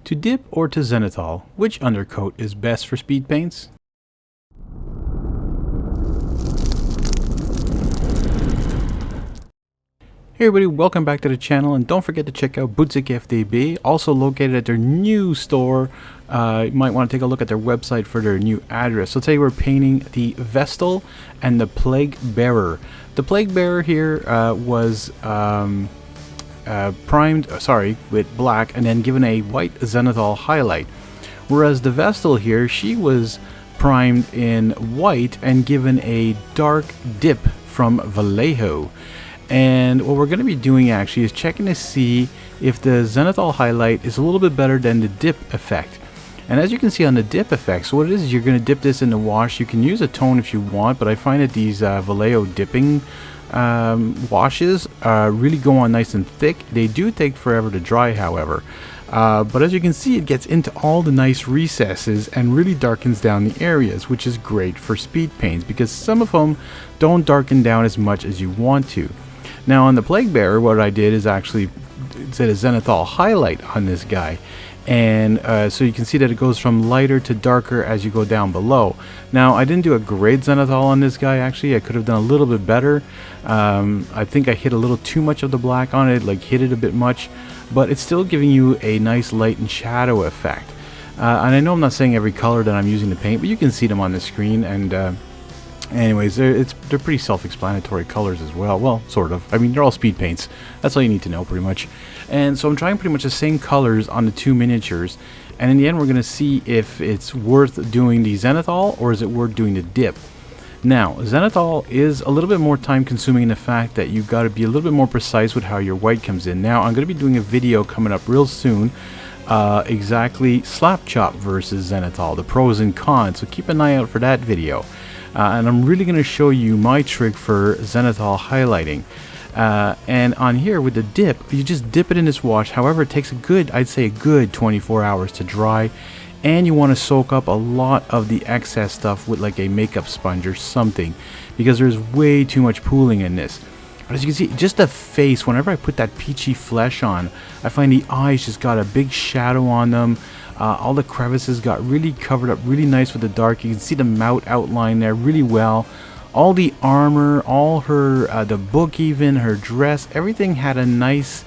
To dip or to zenithal, which undercoat is best for speed paints? Hey everybody, welcome back to the channel, and don't forget to check out Boutique FDB, also located at their new store. You might want to take a look at their website for their new address. So today we're painting the Vestal and the Plague Bearer. The Plague Bearer here was primed with black and then given a white zenithal highlight, whereas the Vestal here, she was primed in white and given a dark dip from Vallejo. And what we're going to be doing actually is checking to see if the zenithal highlight is a little bit better than the dip effect. And as you can see on the dip effect, so what it is you're going to dip this in the wash. You can use a tone if you want, but I find that these Vallejo dipping washes really go on nice and thick. They do take forever to dry, however. But as you can see, it gets into all the nice recesses and really darkens down the areas, which is great for speed paints because some of them don't darken down as much as you want to. Now on the Plague Bearer, what I did is actually set a zenithal highlight on this guy, and so you can see that it goes from lighter to darker as you go down below. Now I didn't do a great zenithal on this guy. Actually, I could have done a little bit better. I think I hit a little too much of the black on it, like hit it a bit much, but it's still giving you a nice light and shadow effect. And I know I'm not saying every color that I'm using to paint, but you can see them on the screen, and anyways, they're pretty self-explanatory colors as well. Well, sort of. I mean, they're all speed paints. That's all you need to know, pretty much. And so I'm trying pretty much the same colors on the two miniatures. And in the end, we're going to see if it's worth doing the zenithal or is it worth doing the dip. Now, zenithal is a little bit more time-consuming in the fact that you've got to be a little bit more precise with how your white comes in. Now, I'm going to be doing a video coming up real soon. Exactly slap chop versus zenithal, the pros and cons. So keep an eye out for that video. And I'm really going to show you my trick for zenithal highlighting. And on here with the dip, you just dip it in this wash. However, it takes I'd say a good 24 hours to dry. And you want to soak up a lot of the excess stuff with like a makeup sponge or something, because there's way too much pooling in this. But as you can see, just the face, whenever I put that peachy flesh on, I find the eyes just got a big shadow on them. All the crevices got really covered up really nice with the dark. You can see the mouth outline there really well. All the armor, all her, the book even, her dress, everything had a nice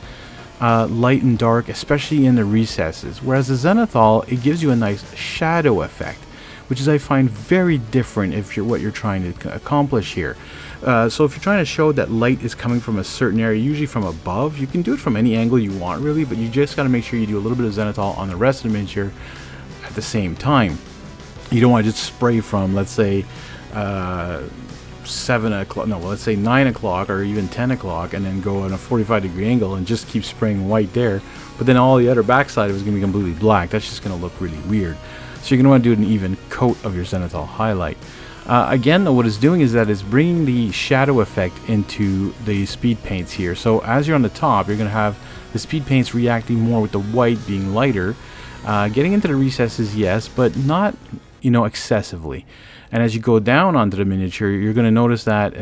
light and dark, especially in the recesses. Whereas the zenithal, it gives you a nice shadow effect, which is I find very different if you're what you're trying to accomplish here. So if you're trying to show that light is coming from a certain area, usually from above, you can do it from any angle you want really, but you just got to make sure you do a little bit of zenithal on the rest of the miniature at the same time. You don't want to just spray from, let's say, 7 o'clock, no, well, let's say 9 o'clock or even 10 o'clock and then go on a 45-degree angle and just keep spraying white there, but then all the other backside is going to be completely black. That's just going to look really weird. So you're going to want to do an even coat of your zenithal highlight. Again, what it's doing is that it's bringing the shadow effect into the speed paints here. So as you're on the top, you're going to have the speed paints reacting more with the white being lighter. Getting into the recesses, yes, but not, excessively. And as you go down onto the miniature, you're going to notice that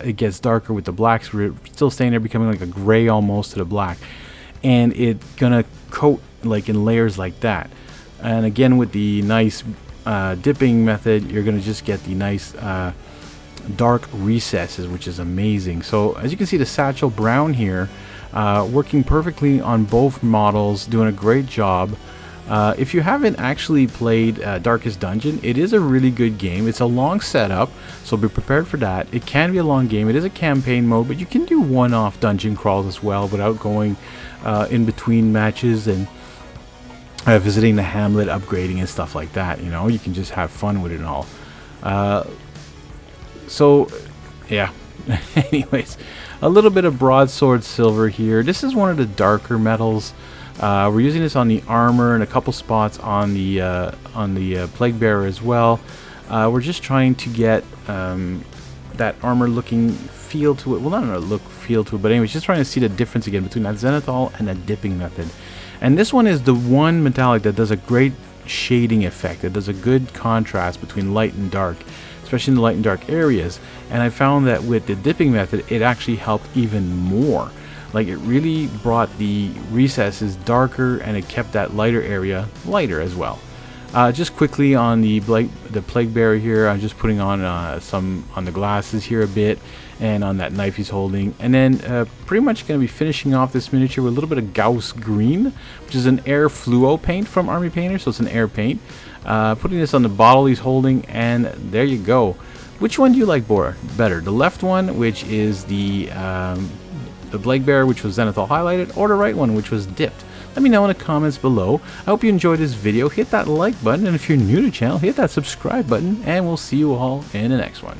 it gets darker with the blacks. We're still staying there, becoming like a gray almost to the black. And it's going to coat like in layers like that. And again, with the nice dipping method, you're going to just get the nice dark recesses, which is amazing. So as you can see, the satchel brown here working perfectly on both models, doing a great job. If you haven't actually played Darkest Dungeon, it is a really good game. It's a long setup, so be prepared for that. It can be a long game. It is a campaign mode, but you can do one-off dungeon crawls as well without going in between matches and visiting the hamlet, upgrading and stuff like that. You can just have fun with it and all. So yeah. Anyways, a little bit of broadsword silver here. This is one of the darker metals. We're using this on the armor and a couple spots on the Plague Bearer as well. We're just trying to get that armor looking feel to it. Well, not a look feel to it, but anyways, just trying to see the difference again between that zenithal and that dipping method. And this one is the one metallic that does a great shading effect. It does a good contrast between light and dark, especially in the light and dark areas. And I found that with the dipping method, it actually helped even more. Like, it really brought the recesses darker, and it kept that lighter area lighter as well. Just quickly on the plague bearer here, I'm just putting on some on the glasses here a bit, and on that knife he's holding, and then pretty much going to be finishing off this miniature with a little bit of Gauss green, which is an air fluo paint from Army Painter, so it's an air paint. Putting this on the bottle he's holding, and there you go. Which one do you like better? The left one, which is the plague bearer, which was Zenithal highlighted, or the right one, which was dipped? Let me know in the comments below. I hope you enjoyed this video. Hit that like button, and if you're new to the channel, hit that subscribe button, and we'll see you all in the next one.